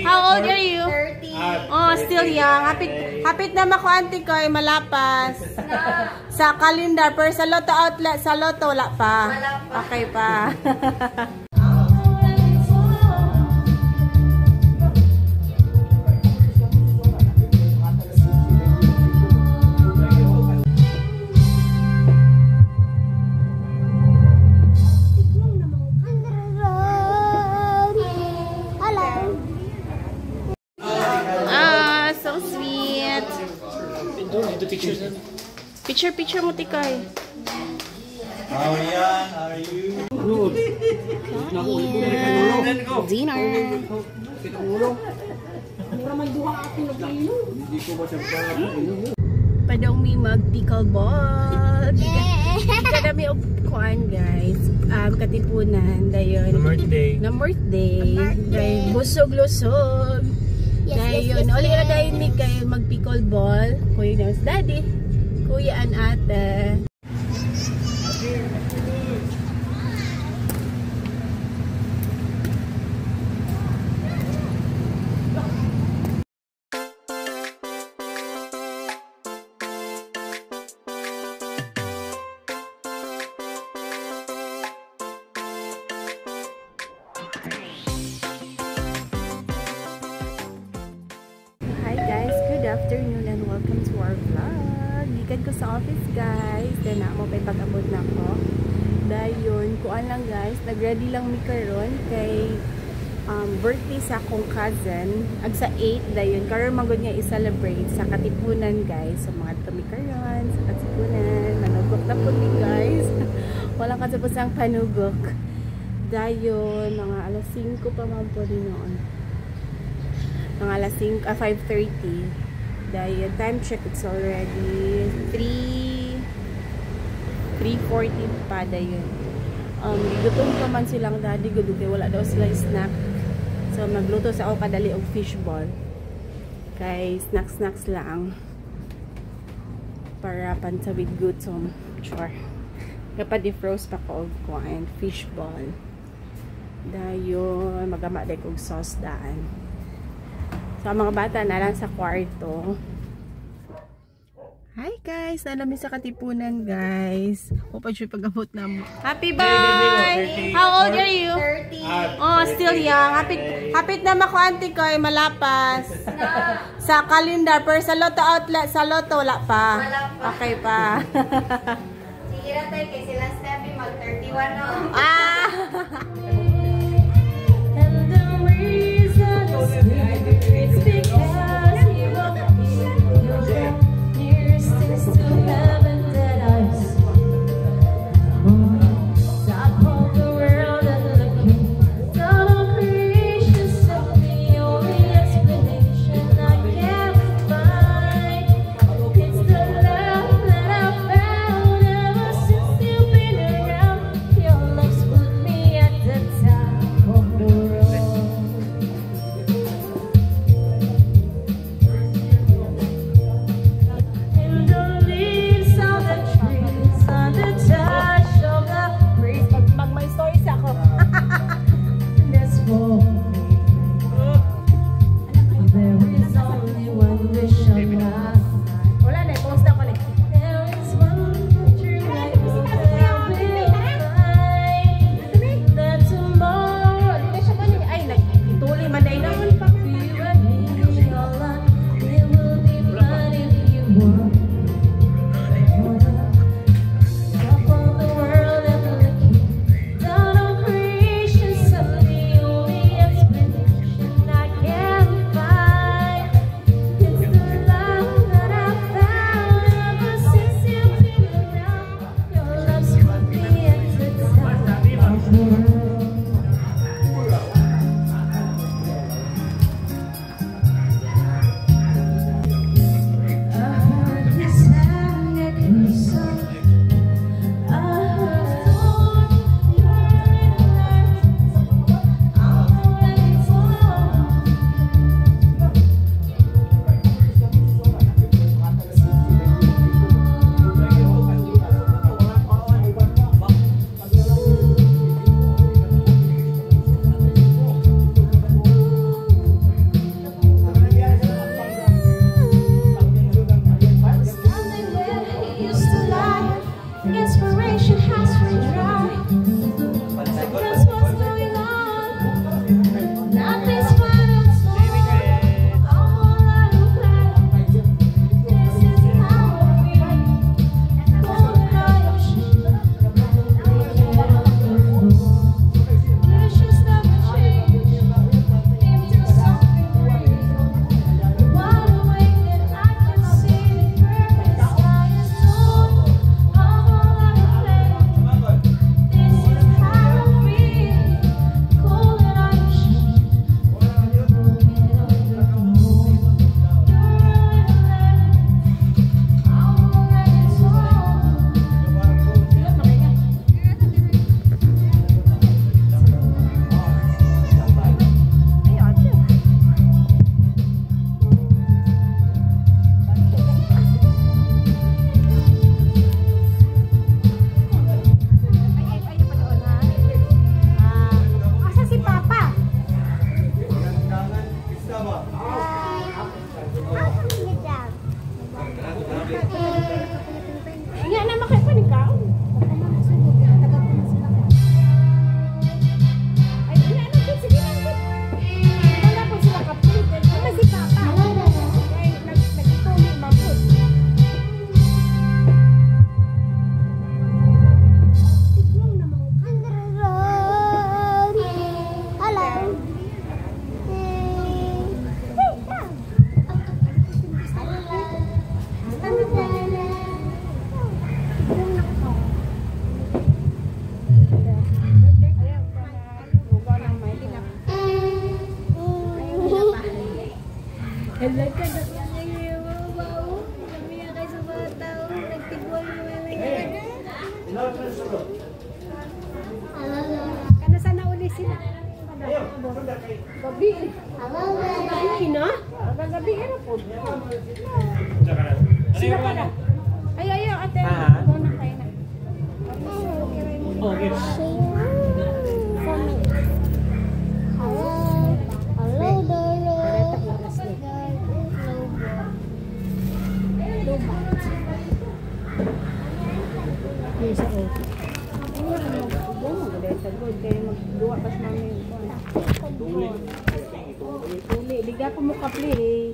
How old are you? 30. Oh, still young. Hapit na mako auntie ko ay malapas. Sa calendar, pero sa Lotto outlet, sa Lotto wala pa. Okay pa. So sweet. Picture mo tikay. How are you? Dinner. Padong mi mag pickleball. Kada mi og kuan guys. Katipunan dayon. Number day. Day busog-lusog. Dayon, uli na dayon mi kay mag pickleball. Kuya na si daddy. Kuya an ate. Hi guys, good afternoon and welcome to our vlog. Gikan ko sa office guys. Then mo pay pag-abot na ko. Dayon, kuan lang guys, nag-ready lang mi karon kay birthday sa akong cousin. Ag sa 8 dayon karon magud niya i-celebrate sa Katipunan guys. So mga kami karon sa Katipunan, manugok na po mi guys. Walang katapusang panugok. Dayon, mga alas 5 pa man po din noon. Mga alas 5:30. Dahil time check, it's already 3:40 pa dayon. Gutom pa man silang daddy, gutom kay wala daw sila snack. So magluto sa ako kadali og fishball. Kay snacks lang. Para pansawid gutom. Sure. Kapag defrost pa ko og kuan fishball. Dayon magama day og sauce daan. So, mga bata na lang sa kwarto. Hi guys! Nalamig sa Katipunan guys. Hope siya pag-abot na mo. Happy birthday! How old are you? 30. Oh, still young. Hapit na mako auntie ko ay malapas. Sa calendar, pero sa Lotto outlet, sa Lotto wala pa. Okay pa. Sige na tayo kay sila Steffi mag-31 no? Your lips would Hala ka na kaya wow. Kami na kayo sa bata. Nagtigwal mo na kana sana uli sila. Gabi. Gabi na? Gabi era po. Sila pa na. Ay, ate. Go na kayo na. Okay. Isa o. Kaya magduwa pas namin. Tuli. Liga ko mo kapli.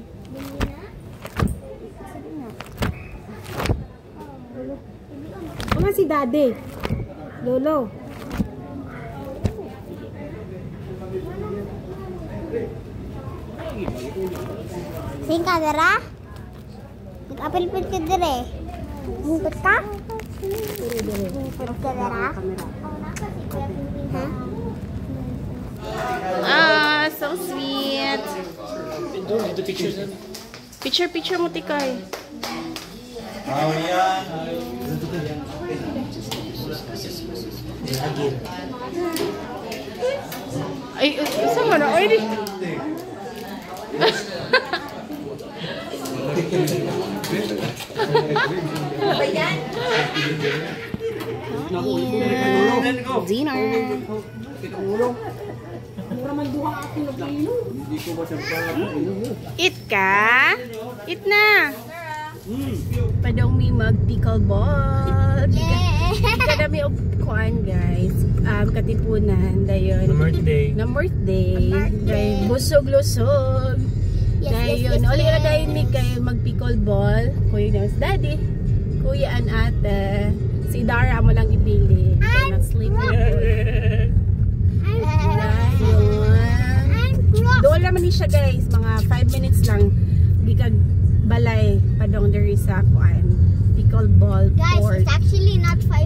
Sabi nga. Kama si daddy. Lolo. Sing ka dara? Nag-apil-pil ka dara eh. Hungkot ka? Hungkot ka dara? Ha? Ah, so sweet. The pictures. Picture mo tikay. How yan? Ay, isa mo na. Ay, di. Ba yan? Dinner. Eat ka? Eat na. Padong may mag-pickleball. Kada may kuan guys. Katipunan. Dayon. Na-birthday. Dayon. Busog-lusog. Dayon. Uli na dayon may kayo mag-pickleball. Kuya na si daddy. Kuya an ate. Si Dara mo lang ibili. Kaya na-sleep na po. Doon naman ni siya guys. Mga 5 minutes lang. Gikag balay padong diri sa kuan pickleball Guys, court. it's actually not 5